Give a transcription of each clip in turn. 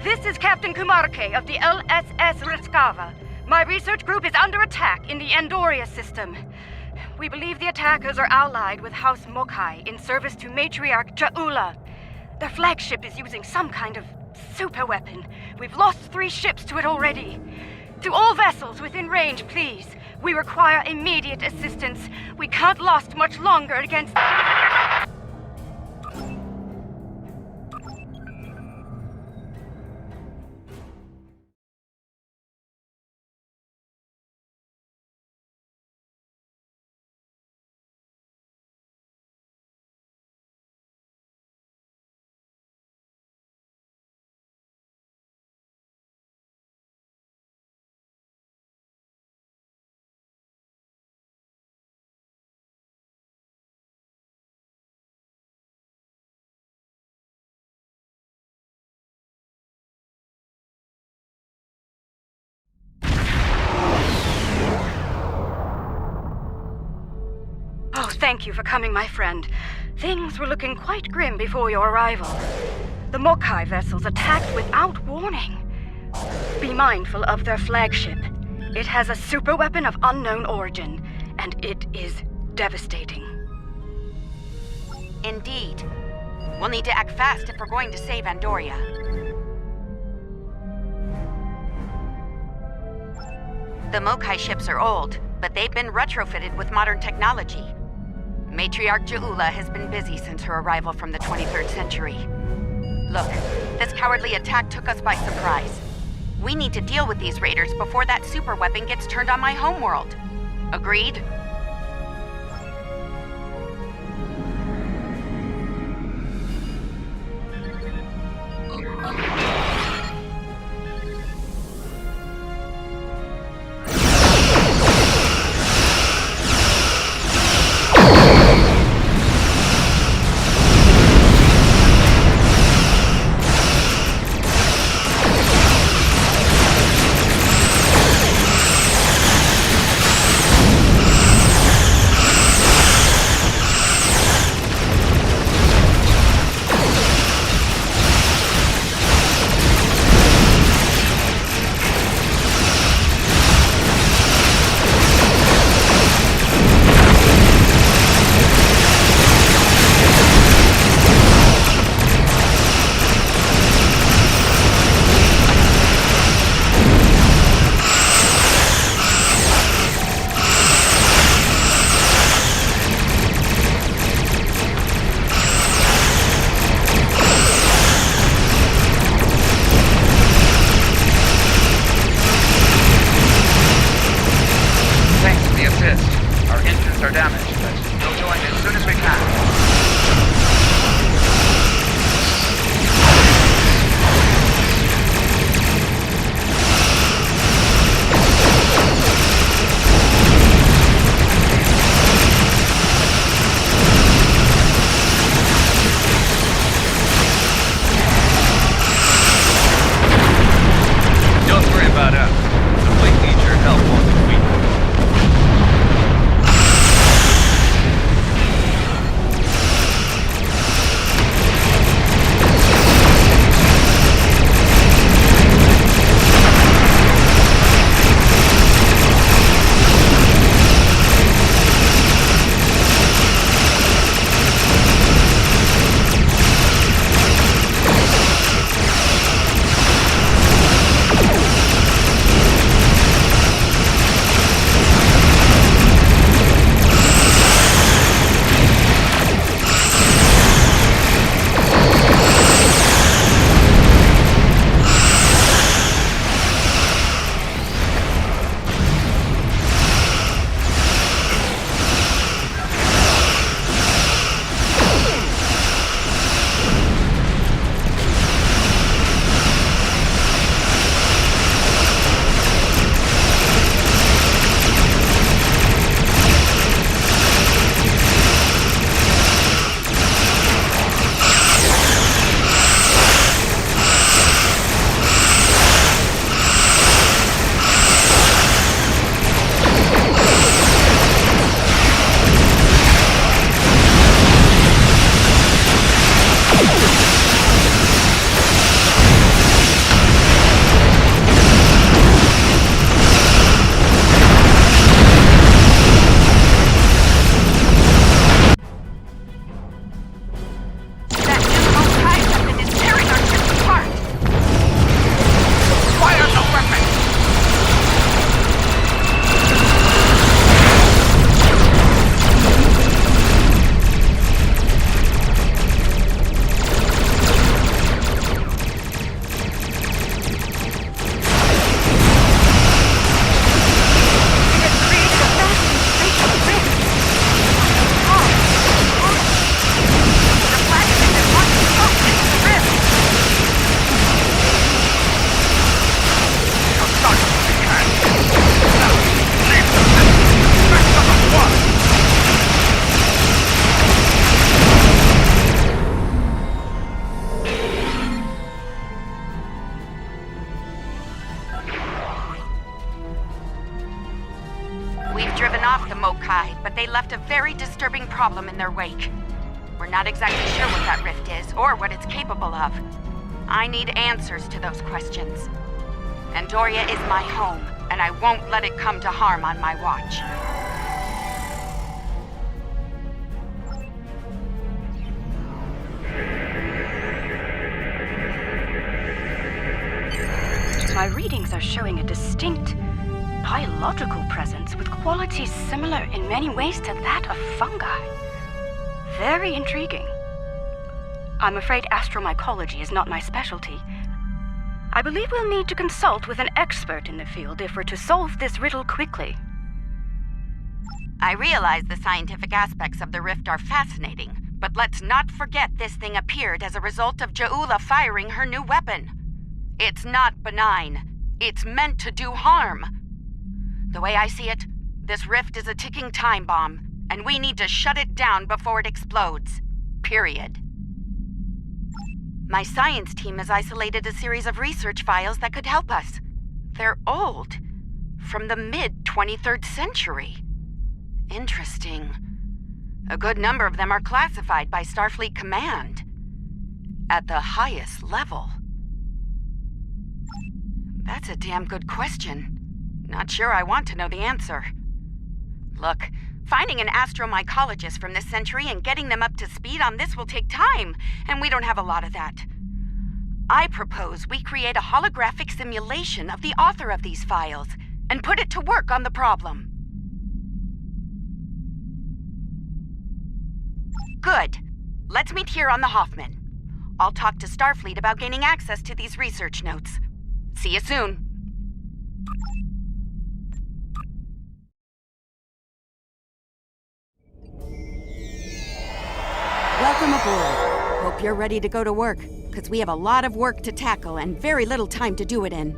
This is Captain Kumarke of the LSS Riskava. My research group is under attack in the Andoria system. We believe the attackers are allied with House Mokai in service to Matriarch Ja'ula. Their flagship is using some kind of super weapon. We've lost 3 ships to it already. To all vessels within range, please. We require immediate assistance. We can't last much longer against... Oh, thank you for coming, my friend. Things were looking quite grim before your arrival. The Mokai vessels attacked without warning. Be mindful of their flagship. It has a super weapon of unknown origin, and it is devastating. Indeed. We'll need to act fast if we're going to save Andoria. The Mokai ships are old, but they've been retrofitted with modern technology. Matriarch Ja'ula has been busy since her arrival from the 23rd century. Look, this cowardly attack took us by surprise. We need to deal with these raiders before that super weapon gets turned on my homeworld. Agreed? Mokai, but they left a very disturbing problem in their wake. We're not exactly sure what that rift is, or what it's capable of. I need answers to those questions. Andoria is my home, and I won't let it come to harm on my watch. My readings are showing a distinct biological presence with qualities similar in many ways to that of fungi. Very intriguing. I'm afraid astromycology is not my specialty. I believe we'll need to consult with an expert in the field if we're to solve this riddle quickly. I realize the scientific aspects of the rift are fascinating, but let's not forget this thing appeared as a result of Ja'ula firing her new weapon. It's not benign. It's meant to do harm. The way I see it, this rift is a ticking time bomb, and we need to shut it down before it explodes. Period. My science team has isolated a series of research files that could help us. They're old, from the mid-23rd century. Interesting. A good number of them are classified by Starfleet Command. At the highest level. That's a damn good question. Not sure I want to know the answer. Look, finding an astromycologist from this century and getting them up to speed on this will take time, and we don't have a lot of that. I propose we create a holographic simulation of the author of these files and put it to work on the problem. Good. Let's meet here on the Hoffman. I'll talk to Starfleet about gaining access to these research notes. See you soon. Welcome aboard. Hope you're ready to go to work, because we have a lot of work to tackle and very little time to do it in.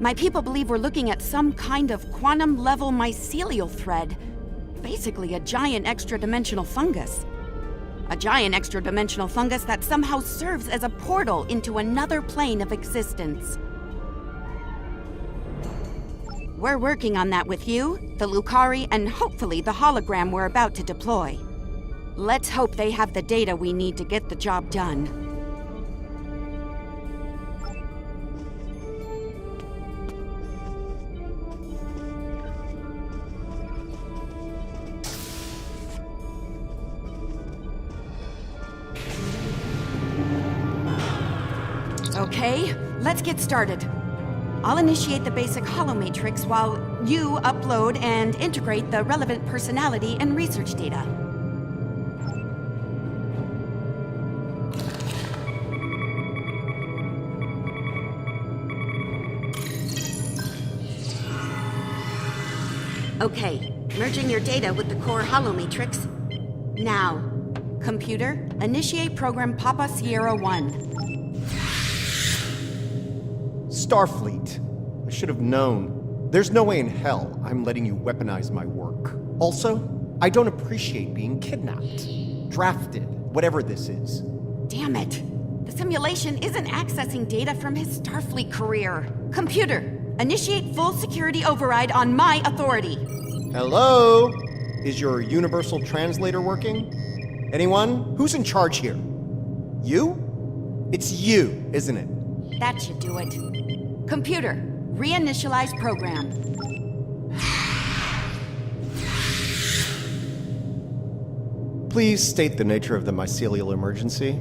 My people believe we're looking at some kind of quantum-level mycelial thread. Basically a giant extra-dimensional fungus. A giant extra-dimensional fungus that somehow serves as a portal into another plane of existence. We're working on that with you, the Lukari, and hopefully the hologram we're about to deploy. Let's hope they have the data we need to get the job done. Okay, let's get started. I'll initiate the basic holomatrix while you upload and integrate the relevant personality and research data. Okay, merging your data with the core holomatrix. Now, computer, initiate program Papa Sierra 1. Starfleet. I should have known. There's no way in hell I'm letting you weaponize my work. Also, I don't appreciate being kidnapped, drafted, whatever this is. Damn it. The simulation isn't accessing data from his Starfleet career. Computer, initiate full security override on my authority. Hello? Is your universal translator working? Anyone? Who's in charge here? You? It's you, isn't it? That should do it. Computer, reinitialize program. Please state the nature of the mycelial emergency.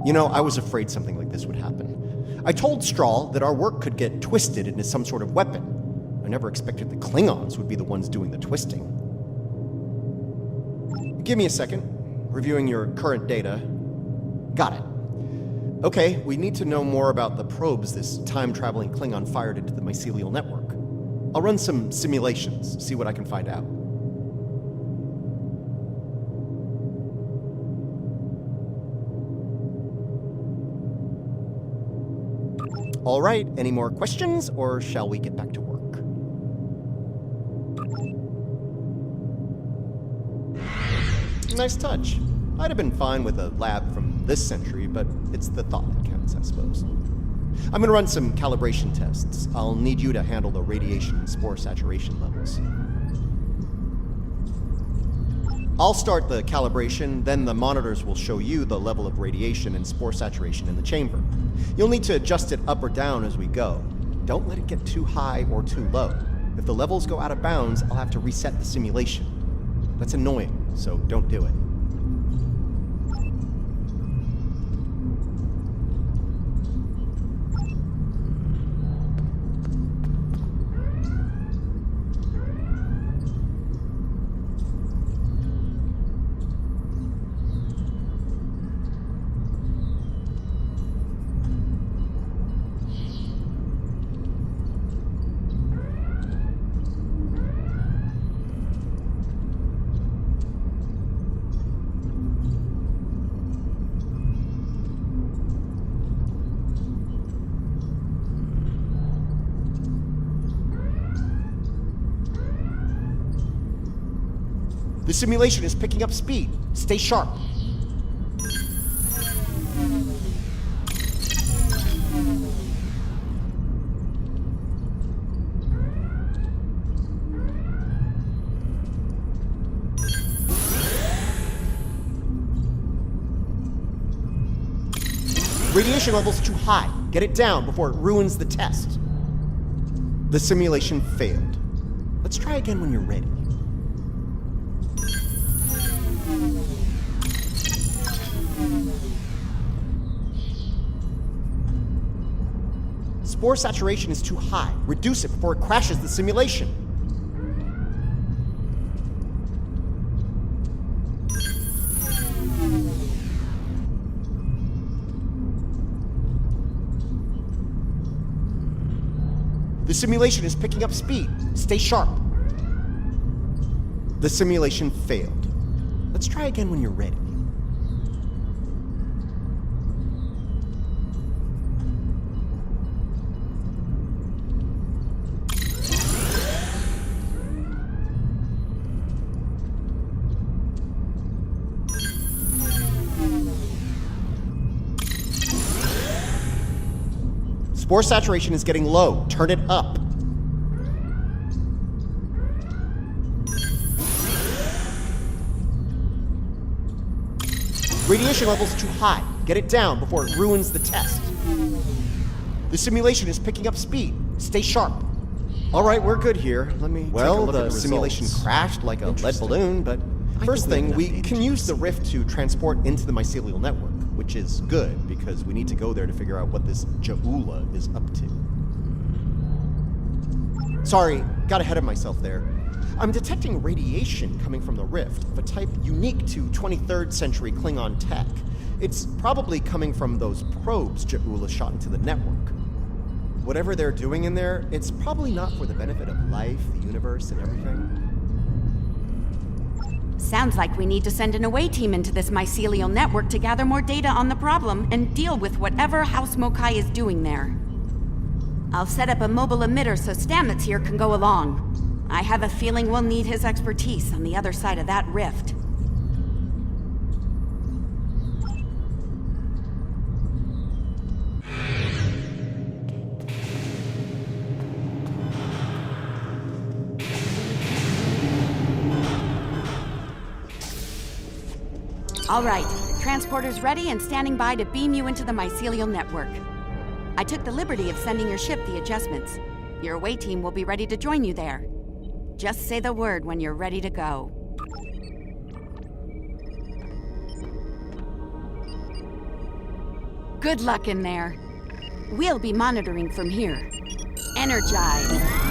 You know, I was afraid something like this would happen. I told Strahl that our work could get twisted into some sort of weapon. I never expected the Klingons would be the ones doing the twisting. Give me a second. Reviewing your current data. Got it. Okay, we need to know more about the probes this time-traveling Klingon fired into the mycelial network. I'll run some simulations, see what I can find out. All right, any more questions, or shall we get back to work? Nice touch. I'd have been fine with a lab from this century, but it's the thought that counts, I suppose. I'm gonna run some calibration tests. I'll need you to handle the radiation and spore saturation levels. I'll start the calibration, then the monitors will show you the level of radiation and spore saturation in the chamber. You'll need to adjust it up or down as we go. Don't let it get too high or too low. If the levels go out of bounds, I'll have to reset the simulation. That's annoying, so don't do it. The simulation is picking up speed. Stay sharp. Radiation level's too high. Get it down before it ruins the test. The simulation failed. Let's try again when you're ready. Spore saturation is too high. Reduce it before it crashes the simulation. The simulation is picking up speed. Stay sharp. The simulation failed. Let's try again when you're ready. Spore saturation is getting low. Turn it up. Radiation level's too high. Get it down before it ruins the test. The simulation is picking up speed. Stay sharp. All right, we're good here. Let me take a look at the simulation crashed like a lead balloon, but first thing, we can use the rift to transport into the mycelial network, which is good because we need to go there to figure out what this Ja'ula is up to. Sorry, got ahead of myself there. I'm detecting radiation coming from the rift of a type unique to 23rd century Klingon tech. It's probably coming from those probes Ja'ula shot into the network. Whatever they're doing in there, it's probably not for the benefit of life, the universe, and everything. Sounds like we need to send an away team into this mycelial network to gather more data on the problem and deal with whatever House Mokai is doing there. I'll set up a mobile emitter so Stamets here can go along. I have a feeling we'll need his expertise on the other side of that rift. All right, transporter's ready and standing by to beam you into the mycelial network. I took the liberty of sending your ship the adjustments. Your away team will be ready to join you there. Just say the word when you're ready to go. Good luck in there. We'll be monitoring from here. Energize.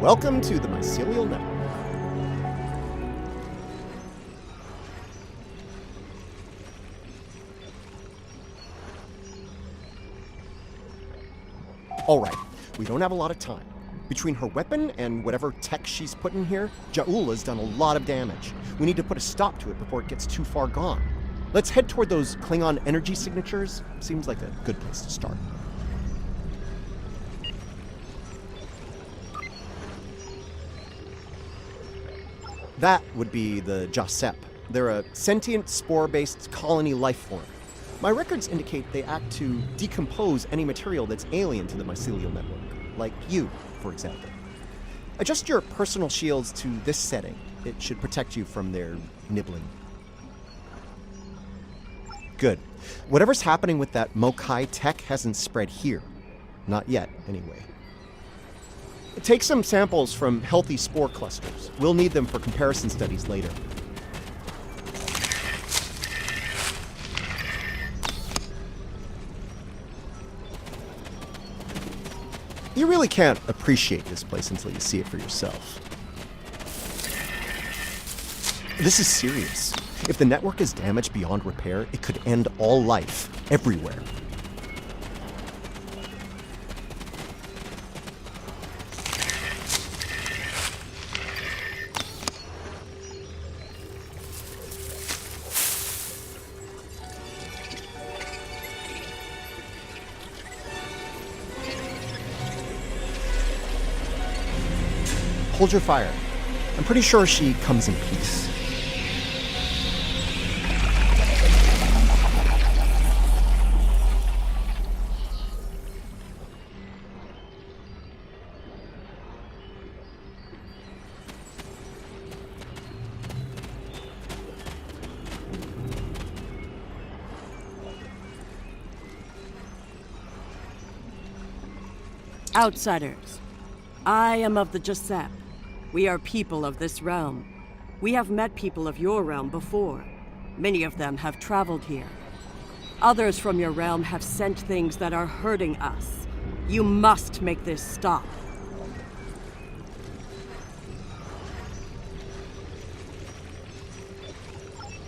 Welcome to the Mycelial Network. All right, we don't have a lot of time. Between her weapon and whatever tech she's put in here, Ja'ula's done a lot of damage. We need to put a stop to it before it gets too far gone. Let's head toward those Klingon energy signatures. Seems like a good place to start. That would be the Jasep. They're a sentient, spore-based colony life form. My records indicate they act to decompose any material that's alien to the mycelial network, like you, for example. Adjust your personal shields to this setting. It should protect you from their nibbling. Good. Whatever's happening with that Mokai tech hasn't spread here. Not yet, anyway. Take some samples from healthy spore clusters. We'll need them for comparison studies later. You really can't appreciate this place until you see it for yourself. This is serious. If the network is damaged beyond repair, it could end all life, everywhere. Hold your fire. I'm pretty sure she comes in peace. Outsiders, I am of the Jasep. We are people of this realm. We have met people of your realm before. Many of them have traveled here. Others from your realm have sent things that are hurting us. You must make this stop.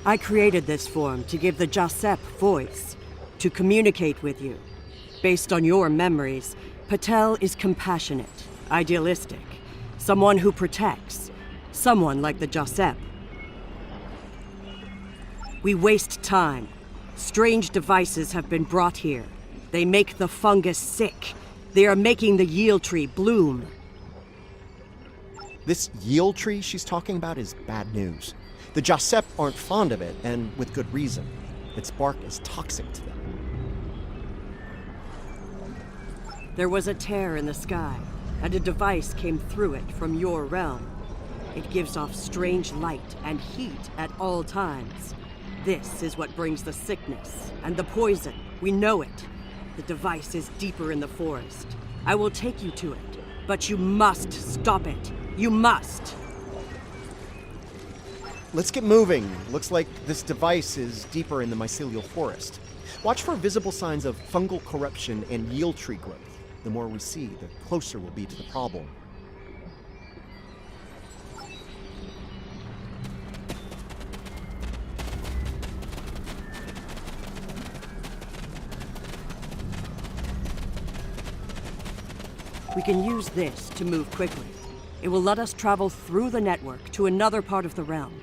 I created this form to give the Jasep voice, to communicate with you. Based on your memories, Patel is compassionate, idealistic, someone who protects, someone like the Jasep. We waste time. Strange devices have been brought here. They make the fungus sick. They are making the Yield tree bloom. This Yield tree she's talking about is bad news. The Jasep aren't fond of it, and with good reason. Its bark is toxic to them. There was a tear in the sky, and a device came through it from your realm. It gives off strange light and heat at all times. This is what brings the sickness and the poison. We know it. The device is deeper in the forest. I will take you to it, but you must stop it. You must! Let's get moving. Looks like this device is deeper in the mycelial forest. Watch for visible signs of fungal corruption and Yield tree growth. The more we see, the closer we'll be to the problem. We can use this to move quickly. It will let us travel through the network to another part of the realm.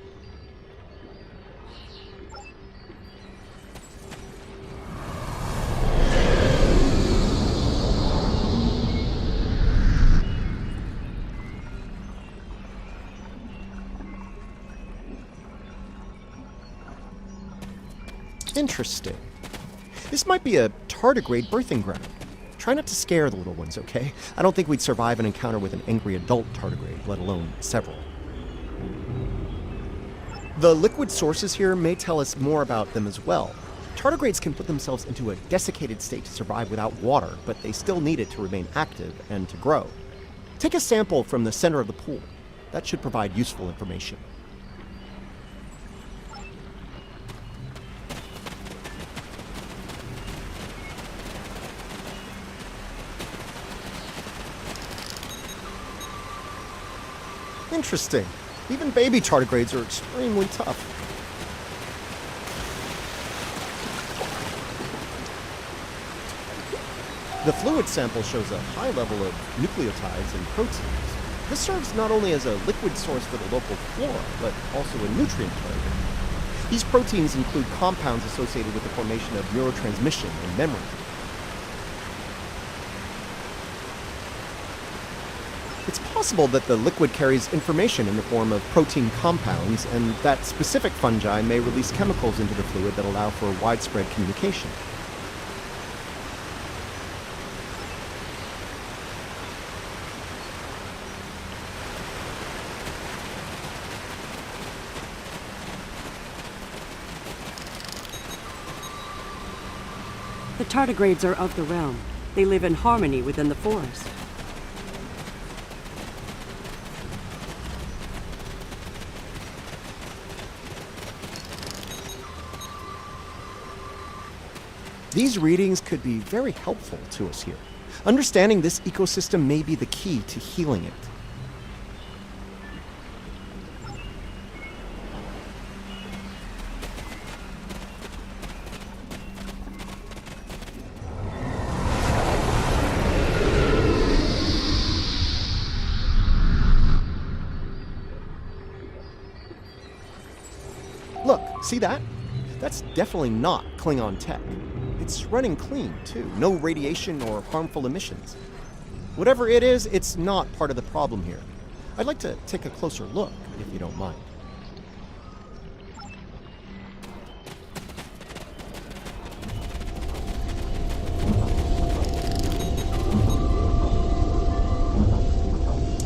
Interesting. This might be a tardigrade birthing ground. Try not to scare the little ones, okay? I don't think we'd survive an encounter with an angry adult tardigrade, let alone several. The liquid sources here may tell us more about them as well. Tardigrades can put themselves into a desiccated state to survive without water, but they still need it to remain active and to grow. Take a sample from the center of the pool. That should provide useful information. Interesting. Even baby tardigrades are extremely tough. The fluid sample shows a high level of nucleotides and proteins. This serves not only as a liquid source for the local flora, but also a nutrient target. These proteins include compounds associated with the formation of neurotransmission and memory. It's possible that the liquid carries information in the form of protein compounds, and that specific fungi may release chemicals into the fluid that allow for widespread communication. The tardigrades are of the realm. They live in harmony within the forest. These readings could be very helpful to us here. Understanding this ecosystem may be the key to healing it. Look, see that? That's definitely not Klingon tech. It's running clean, too. No radiation or harmful emissions. Whatever it is, it's not part of the problem here. I'd like to take a closer look, if you don't mind.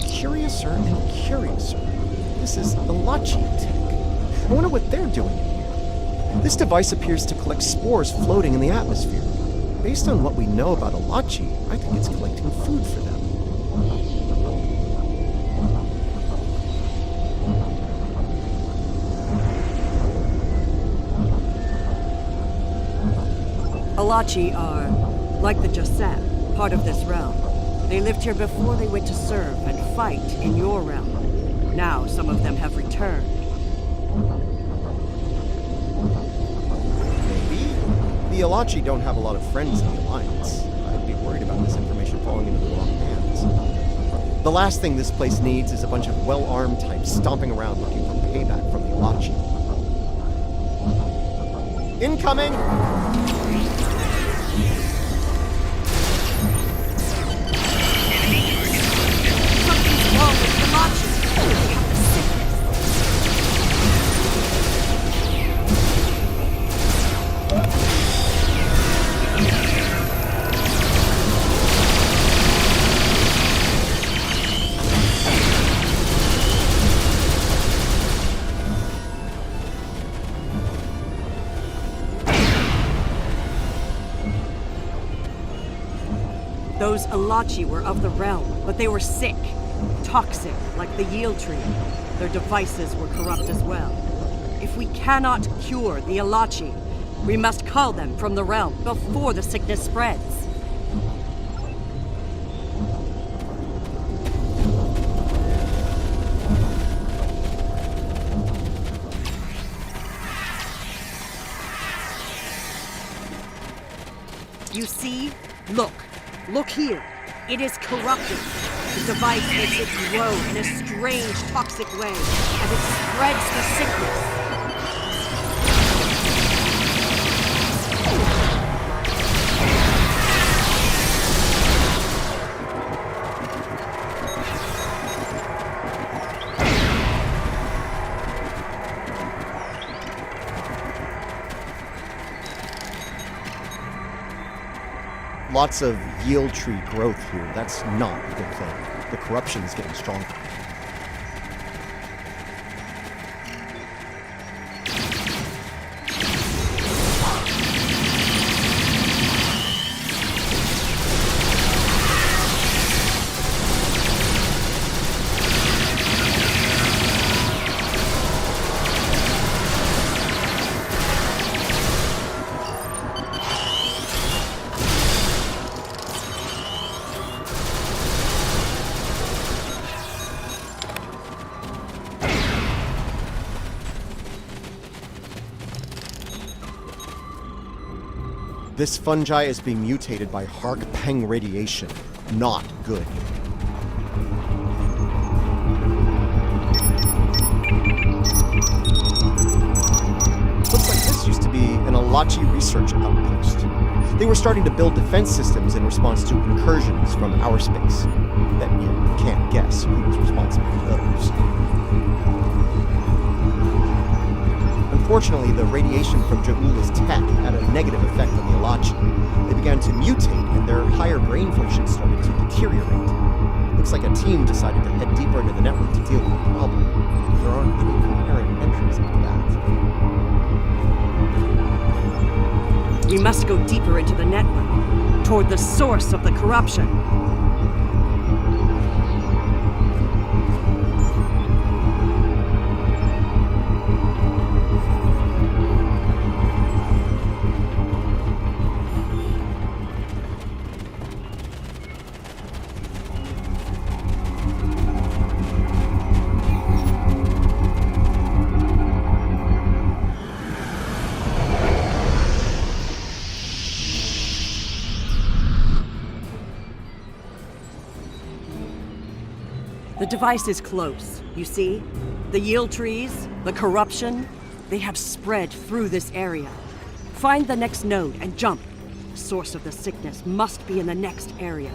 Curiouser and curiouser. This is Elachi tech. I wonder what they're doing in here. This device appears to collect spores floating in the atmosphere. Based on what we know about Elachi, I think it's collecting food for them. Elachi are, like the Jasad, part of this realm. They lived here before they went to serve and fight in your realm. Now some of them have returned. The Elachi don't have a lot of friends in the Alliance. I'd be worried about this information falling into the wrong hands. The last thing this place needs is a bunch of well-armed types stomping around looking for payback from the Elachi. Incoming! Something's wrong with Elachi. They have the sickness. Those Elachi were of the realm, but they were sick. Toxic, like the yield tree. Their devices were corrupt as well. If we cannot cure the Elachi, we must cull them from the realm before the sickness spreads. You see? Look. Look here. It is corrupted. The device makes it grow in a strange, toxic way, and it spreads the sickness. Lots of yield tree growth here. That's not a good thing. The corruption is getting stronger. This fungi is being mutated by Hark-Peng radiation. Not good. Looks like this used to be an Alachi research outpost. They were starting to build defense systems in response to incursions from our space. That you can't guess who was responsible for those. Unfortunately, the radiation from Ja'ula's tech had a negative effect on the Alachi. They began to mutate, and their higher brain function started to deteriorate. Looks like a team decided to head deeper into the network to deal with the problem. There aren't any coherent entries into that. We must go deeper into the network, toward the source of the corruption. The device is close, you see? The yield trees, the corruption, they have spread through this area. Find the next node and jump. The source of the sickness must be in the next area.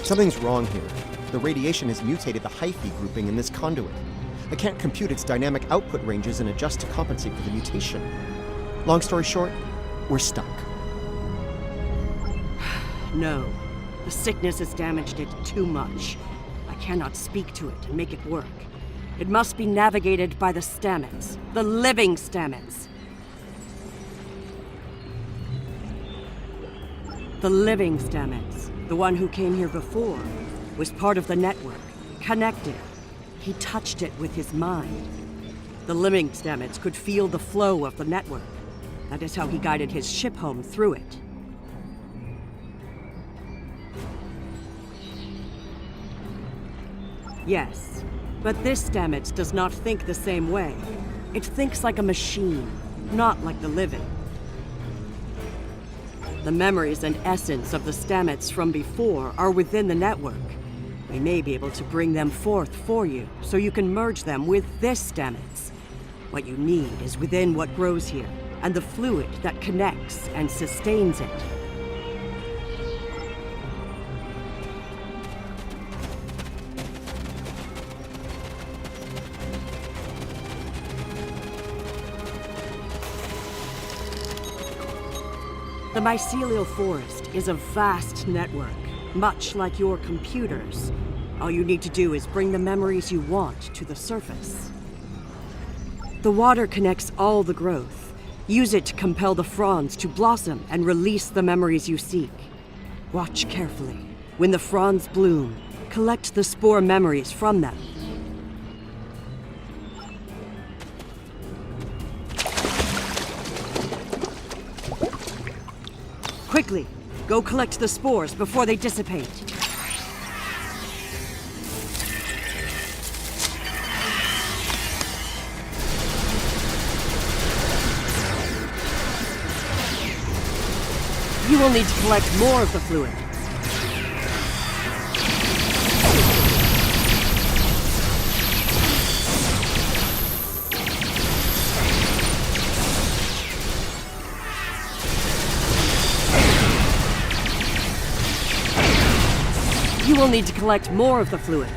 Something's wrong here. The radiation has mutated the hyphae grouping in this conduit. I can't compute its dynamic output ranges and adjust to compensate for the mutation. Long story short, we're stuck. No, the sickness has damaged it too much. I cannot speak to it and make it work. It must be navigated by the Stamets, the living Stamets. The living Stamets, the one who came here before, was part of the network, connected. He touched it with his mind. The living Stamets could feel the flow of the network. That is how he guided his ship home through it. Yes, but this Stamets does not think the same way. It thinks like a machine, not like the living. The memories and essence of the Stamets from before are within the network. We may be able to bring them forth for you, so you can merge them with this Stamets. What you need is within what grows here, and the fluid that connects and sustains it. The mycelial forest is a vast network, much like your computers. All you need to do is bring the memories you want to the surface. The water connects all the growth. Use it to compel the fronds to blossom and release the memories you seek. Watch carefully. When the fronds bloom, collect the spore memories from them. Quickly, go collect the spores before they dissipate. You will need to collect more of the fluid. You will need to collect more of the fluid.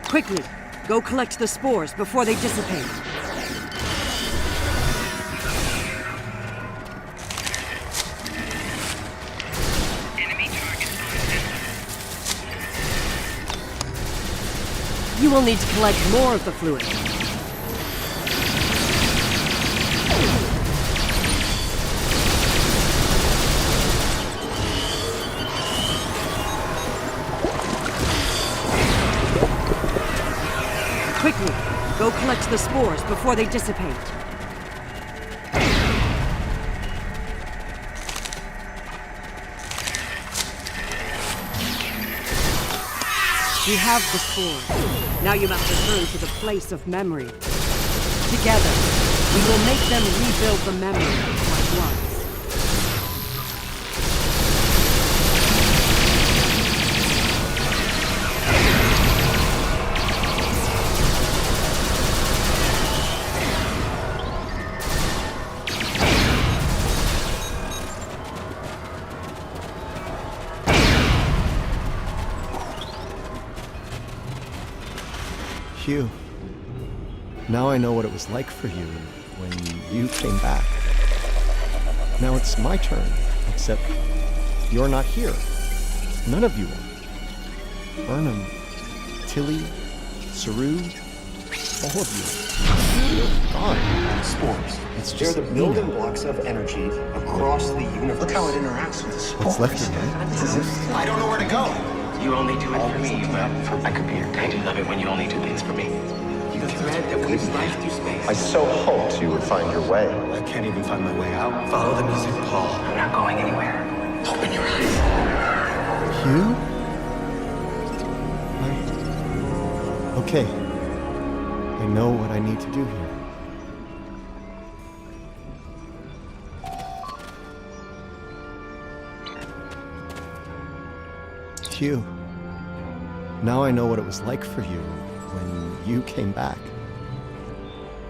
Quickly, go collect the spores before they dissipate. Enemy target spotted. You will need to collect more of the fluid. Quickly, go collect the spores before they dissipate. You have the spores. Now you must return to the place of memory. Together, we will make them rebuild the memory of what was. Hugh, now I know what it was like for you when you came back. Now it's my turn, except you're not here. None of you are. Burnham, Tilly, Saru, all of you. You're gone. Spores. It's They're just the me building now. blocks of energy across the universe. Look how it interacts with the spores. What's left of me? I don't know where to go. You only do it for Always me, looking but out for I could be your I do love it when you only do things for me. The thread that weaves life through space. I so hoped you would find your way. I can't even find my way out. Follow the music, Paul. I'm not going anywhere. Open your eyes. Hugh? Okay. I know what I need to do here. Hugh, now I know what it was like for you when you came back.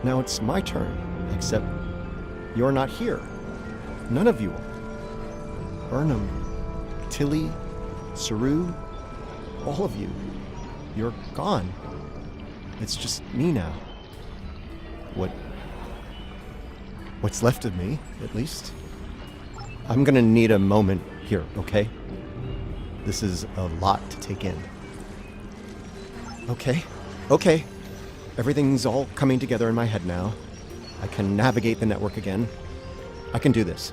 Now it's my turn, except you're not here. None of you are. Burnham, Tilly, Saru, all of you. You're gone. It's just me now. What's left of me, at least. I'm gonna need a moment here, okay? This is a lot to take in. Okay. Everything's all coming together in my head now. I can navigate the network again. I can do this.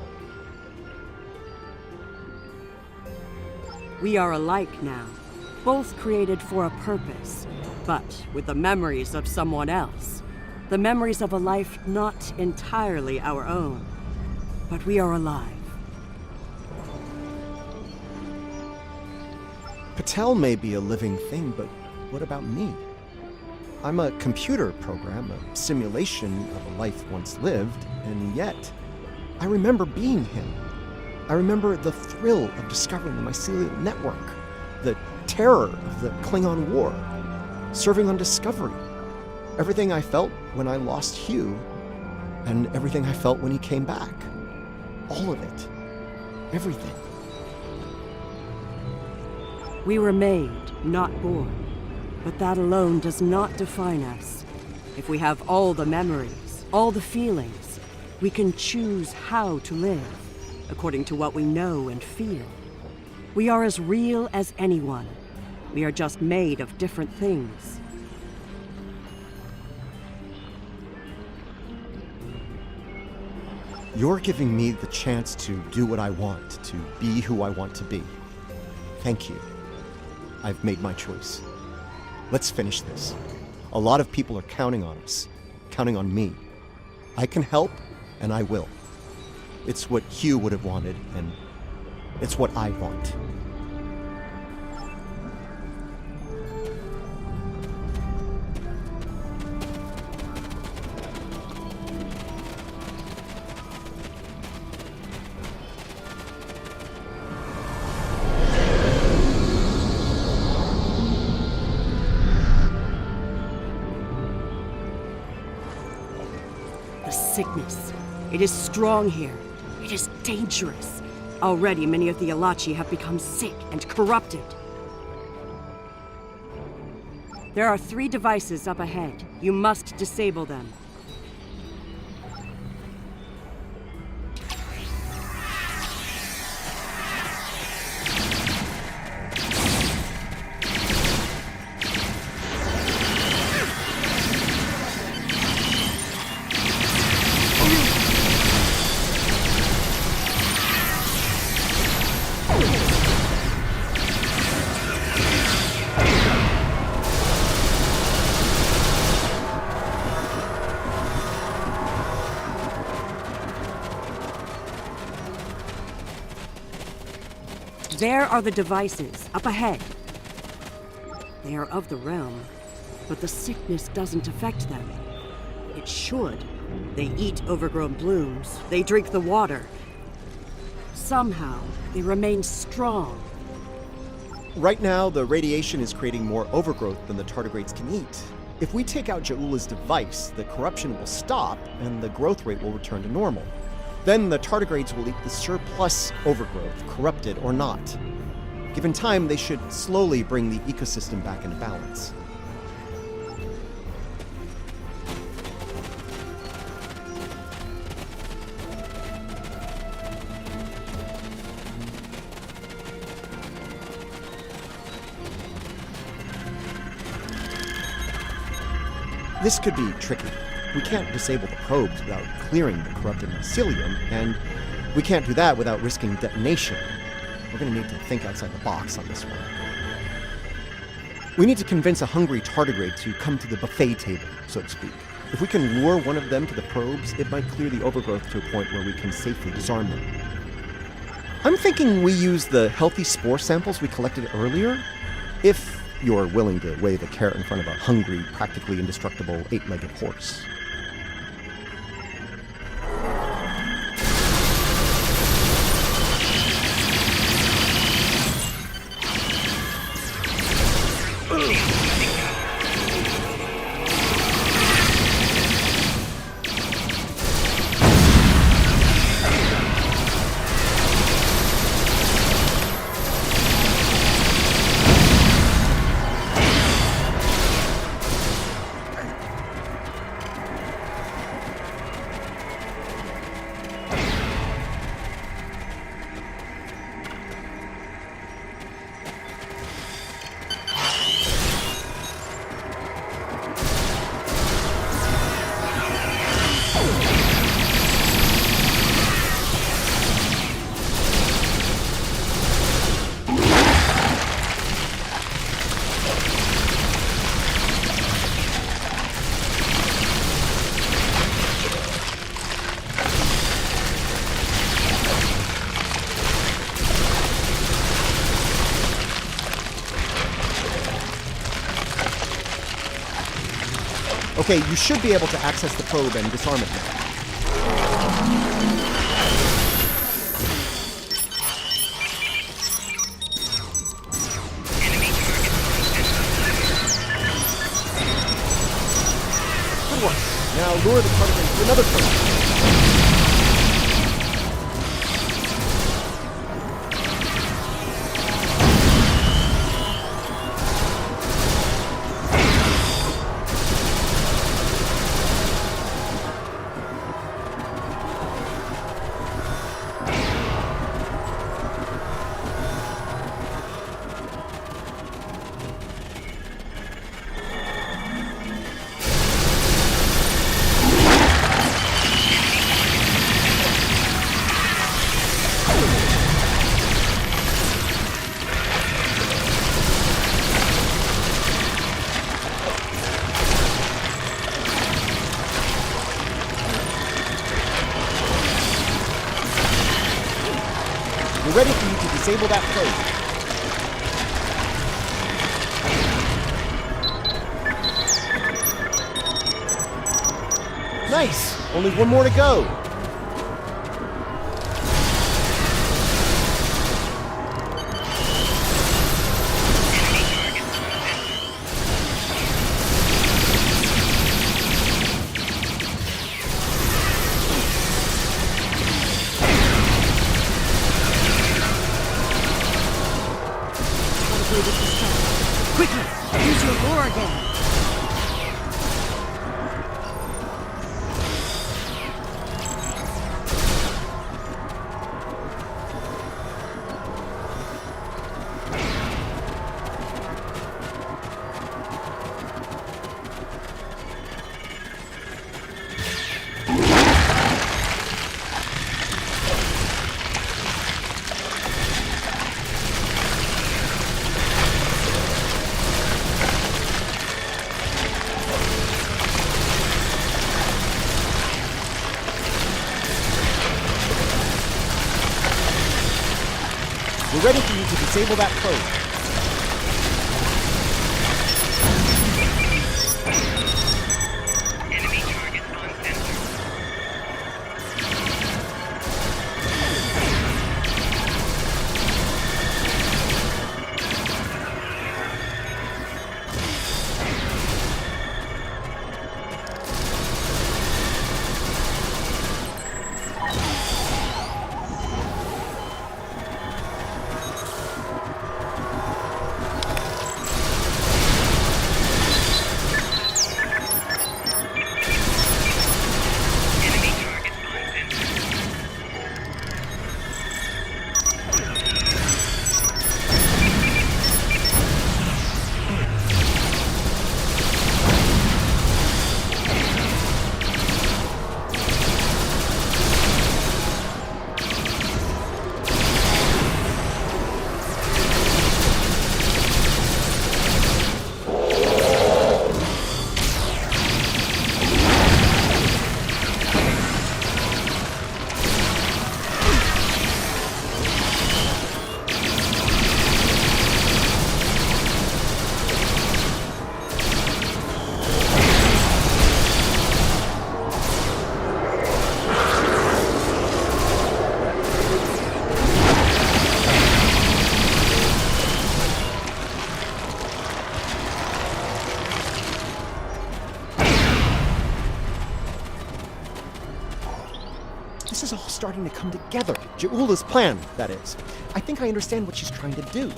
We are alike now, both created for a purpose, but with the memories of someone else. The memories of a life not entirely our own. But we are alive. Patel may be a living thing, but what about me? I'm a computer program, a simulation of a life once lived, and yet I remember being him. I remember the thrill of discovering the mycelial network, the terror of the Klingon War, serving on Discovery, everything I felt when I lost Hugh, and everything I felt when he came back. All of it. Everything. We were made, not born. But that alone does not define us. If we have all the memories, all the feelings, we can choose how to live, according to what we know and feel. We are as real as anyone. We are just made of different things. You're giving me the chance to do what I want, to be who I want to be. Thank you. I've made my choice. Let's finish this. A lot of people are counting on us, counting on me. I can help, and I will. It's what Hugh would have wanted, and it's what I want. The sickness. It is strong here. It is dangerous. Already many of the Alachi have become sick and corrupted. There are 3 devices up ahead. You must disable them. There are the devices, up ahead. They are of the realm, but the sickness doesn't affect them. It should. They eat overgrown blooms. They drink the water. Somehow, they remain strong. Right now, the radiation is creating more overgrowth than the tardigrades can eat. If we take out Ja'ula's device, the corruption will stop and the growth rate will return to normal. Then the tardigrades will eat the surplus overgrowth, corrupted or not. Given time, they should slowly bring the ecosystem back into balance. This could be tricky. We can't disable the probes without clearing the corrupted mycelium, and we can't do that without risking detonation. We're gonna need to think outside the box on this one. We need to convince a hungry tardigrade to come to the buffet table, so to speak. If we can lure one of them to the probes, it might clear the overgrowth to a point where we can safely disarm them. I'm thinking we use the healthy spore samples we collected earlier, if you're willing to wave a carrot in front of a hungry, practically indestructible, 8-legged horse. Okay, you should be able to access the probe and disarm it now. Good one. Now lure the tardigrade to another probe. We're ready for you to disable that probe. Nice! Only one more to go. Quickly, use your lure again. We're ready for you to disable that probe. This is all starting to come together. Ja'ula's plan, that is. I think I understand what she's trying to do.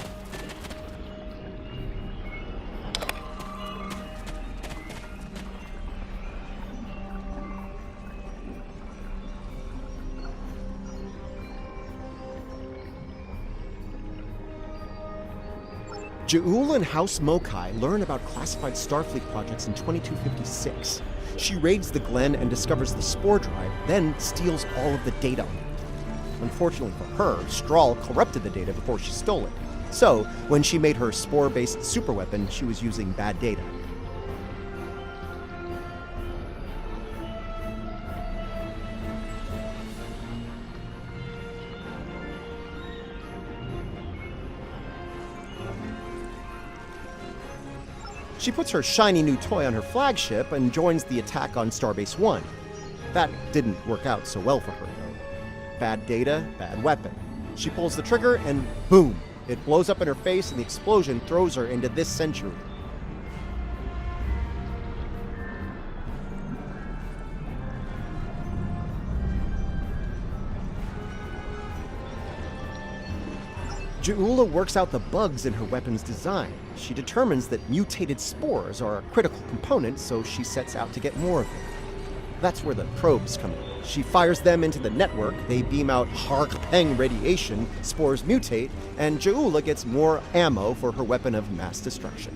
Ja'ula and House Mokai learn about classified Starfleet projects in 2256. She raids the Glen and discovers the spore drive, then steals all of the data on it. Unfortunately for her, Strahl corrupted the data before she stole it. So, when she made her spore-based superweapon, she was using bad data. She puts her shiny new toy on her flagship and joins the attack on Starbase 1. That didn't work out so well for her, though. Bad data, bad weapon. She pulls the trigger and boom! It blows up in her face and the explosion throws her into this century. Ja'ula works out the bugs in her weapon's design. She determines that mutated spores are a critical component, so she sets out to get more of them. That's where the probes come in. She fires them into the network, they beam out Hark-Peng radiation, spores mutate, and Ja'ula gets more ammo for her weapon of mass destruction.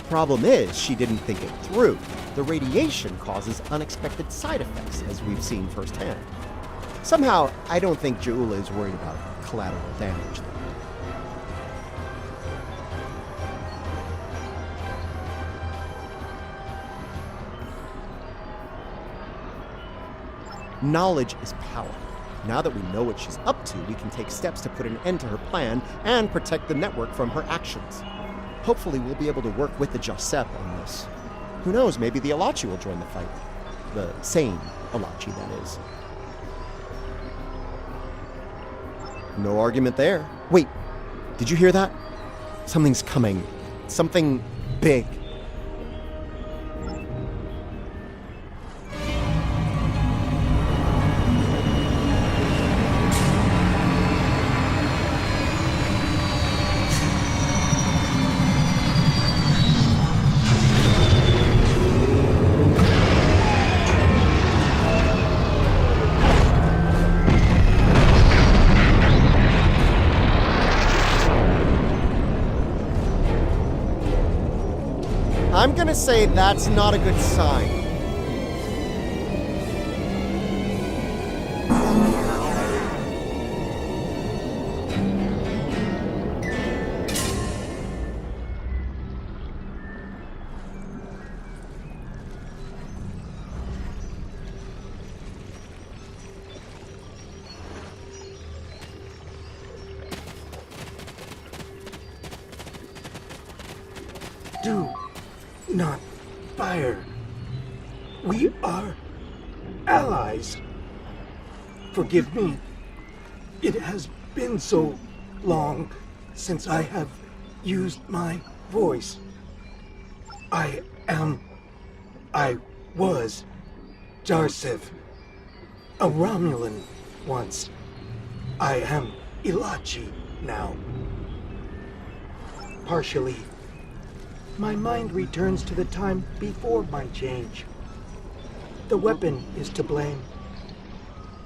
Problem is, she didn't think it through. The radiation causes unexpected side effects, as we've seen firsthand. Somehow, I don't think Ja'ula is worried about collateral damage, though. Knowledge is power. Now that we know what she's up to, we can take steps to put an end to her plan and protect the network from her actions. Hopefully we'll be able to work with the Josep on this. Who knows, maybe the Alachi will join the fight. The sane Alachi, that is. No argument there. Wait, did you hear that? Something's coming. Something big. I'm gonna say that's not a good sign. Do not fire. We are allies. Forgive me. It has been so long since I have used my voice. I was Jarsev, a Romulan once. I am Ilachi now. Partially. My mind returns to the time before my change. The weapon is to blame.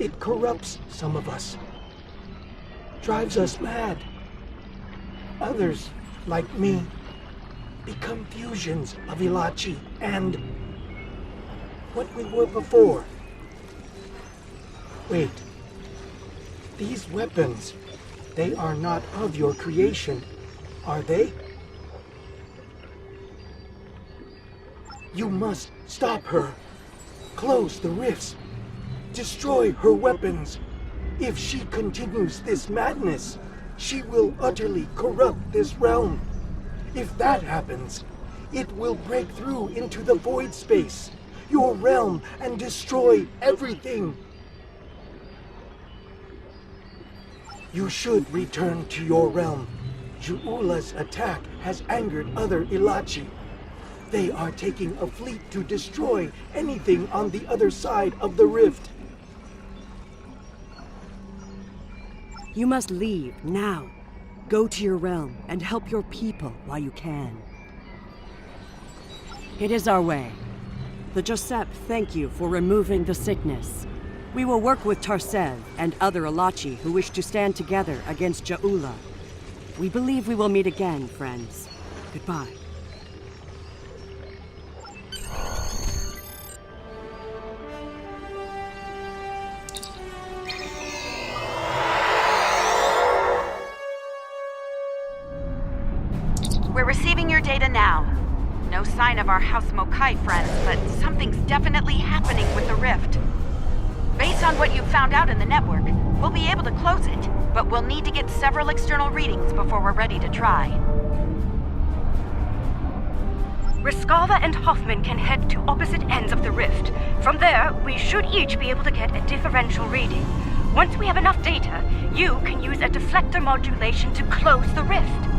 It corrupts some of us, drives us mad. Others, like me, become fusions of Ilachi and what we were before. Wait. These weapons, they are not of your creation, are they? You must stop her. Close the rifts. Destroy her weapons. If she continues this madness, she will utterly corrupt this realm. If that happens, it will break through into the void space, your realm, and destroy everything. You should return to your realm. Ju'ula's attack has angered other Ilachi. They are taking a fleet to destroy anything on the other side of the rift. You must leave now. Go to your realm and help your people while you can. It is our way. The Josep thank you for removing the sickness. We will work with Tarsev and other Ilachi who wish to stand together against Ja'ula. We believe we will meet again, friends. Goodbye. We're receiving your data now. No sign of our House Mokai friends, but something's definitely happening with the rift. Based on what you've found out in the network, we'll be able to close it, but we'll need to get several external readings before we're ready to try. Riskava and Hoffman can head to opposite ends of the rift. From there, we should each be able to get a differential reading. Once we have enough data, you can use a deflector modulation to close the rift.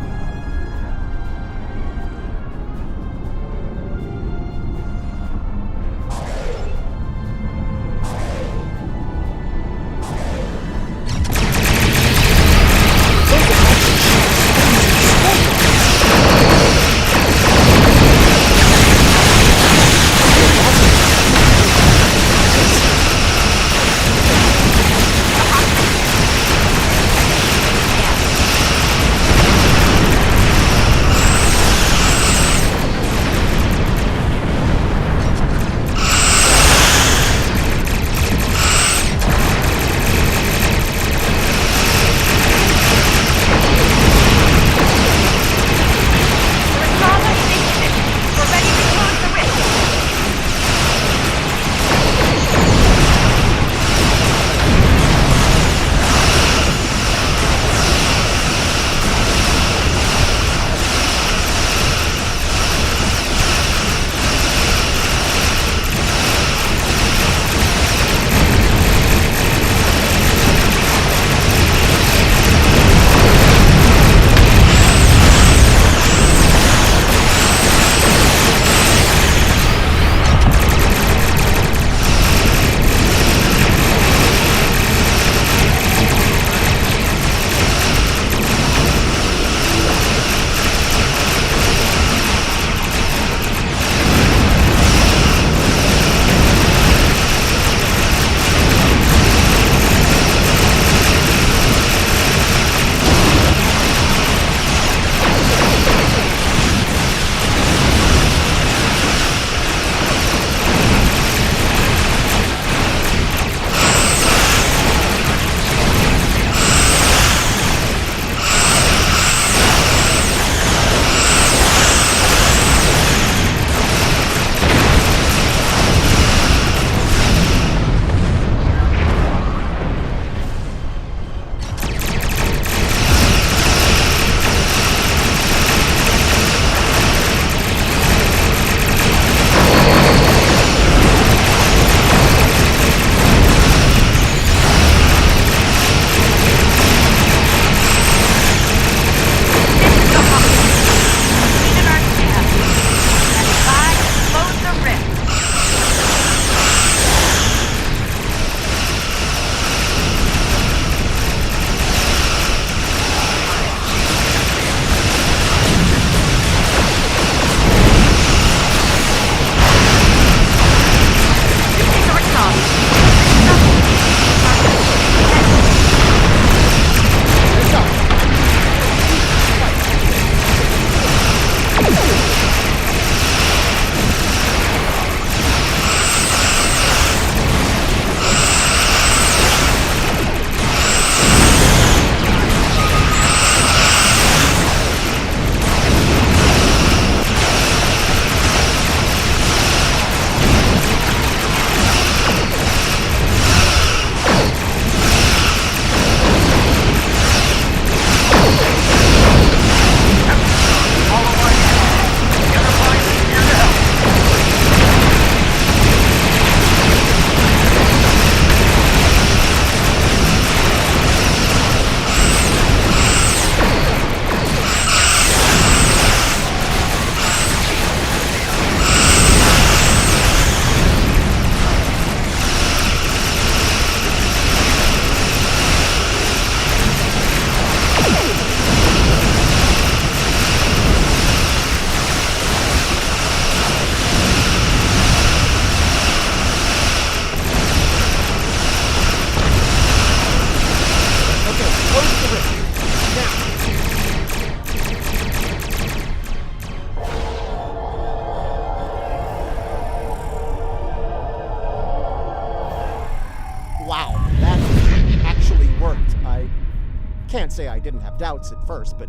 can't say I didn't have doubts at first, but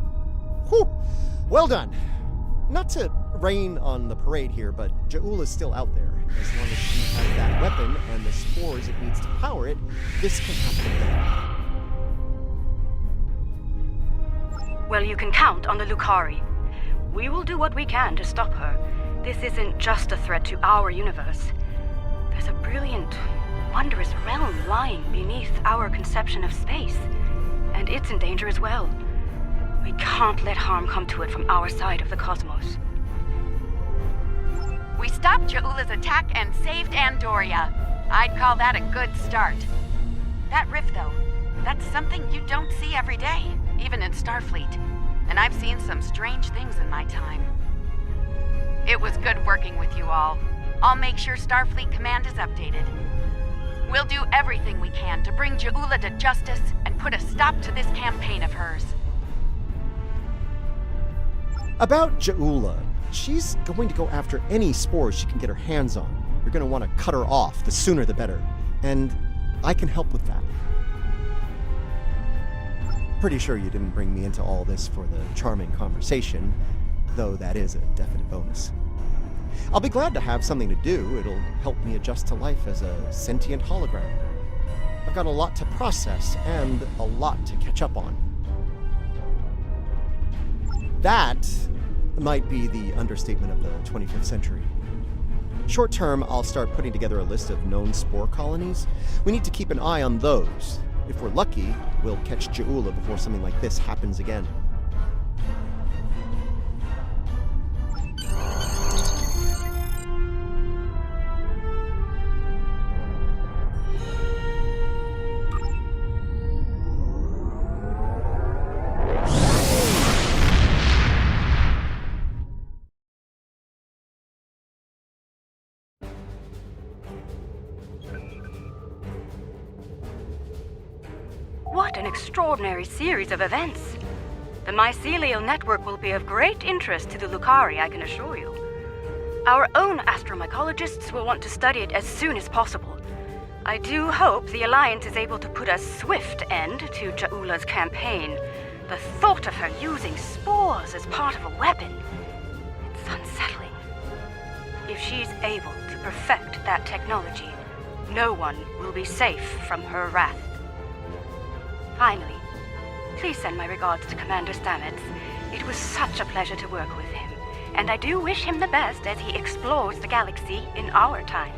whew, well done. Not to rain on the parade here, but Ja'ula's still out there. As long as she has that weapon and the spores it needs to power it, this can happen again. Well, you can count on the Lukari. We will do what we can to stop her. This isn't just a threat to our universe. There's a brilliant, wondrous realm lying beneath our conception of space, and it's in danger as well. We can't let harm come to it from our side of the cosmos. We stopped Ja'ula's attack and saved Andoria. I'd call that a good start. That rift, though, that's something you don't see every day, even in Starfleet. And I've seen some strange things in my time. It was good working with you all. I'll make sure Starfleet Command is updated. We'll do everything we can to bring Ja'ula to justice and put a stop to this campaign of hers. About Ja'ula, she's going to go after any spores she can get her hands on. You're going to want to cut her off, the sooner the better. And I can help with that. Pretty sure you didn't bring me into all this for the charming conversation, though that is a definite bonus. I'll be glad to have something to do. It'll help me adjust to life as a sentient hologram. I've got a lot to process and a lot to catch up on. That might be the understatement of the 25th century. Short term, I'll start putting together a list of known spore colonies. We need to keep an eye on those. If we're lucky, we'll catch Ja'ula before something like this happens again. What an extraordinary series of events. The mycelial network will be of great interest to the Lukari, I can assure you. Our own astromycologists will want to study it as soon as possible. I do hope the Alliance is able to put a swift end to Ja'ula's campaign. The thought of her using spores as part of a weapon, it's unsettling. If she's able to perfect that technology, no one will be safe from her wrath. Finally, please send my regards to Commander Stamets. It was such a pleasure to work with him, and I do wish him the best as he explores the galaxy in our time.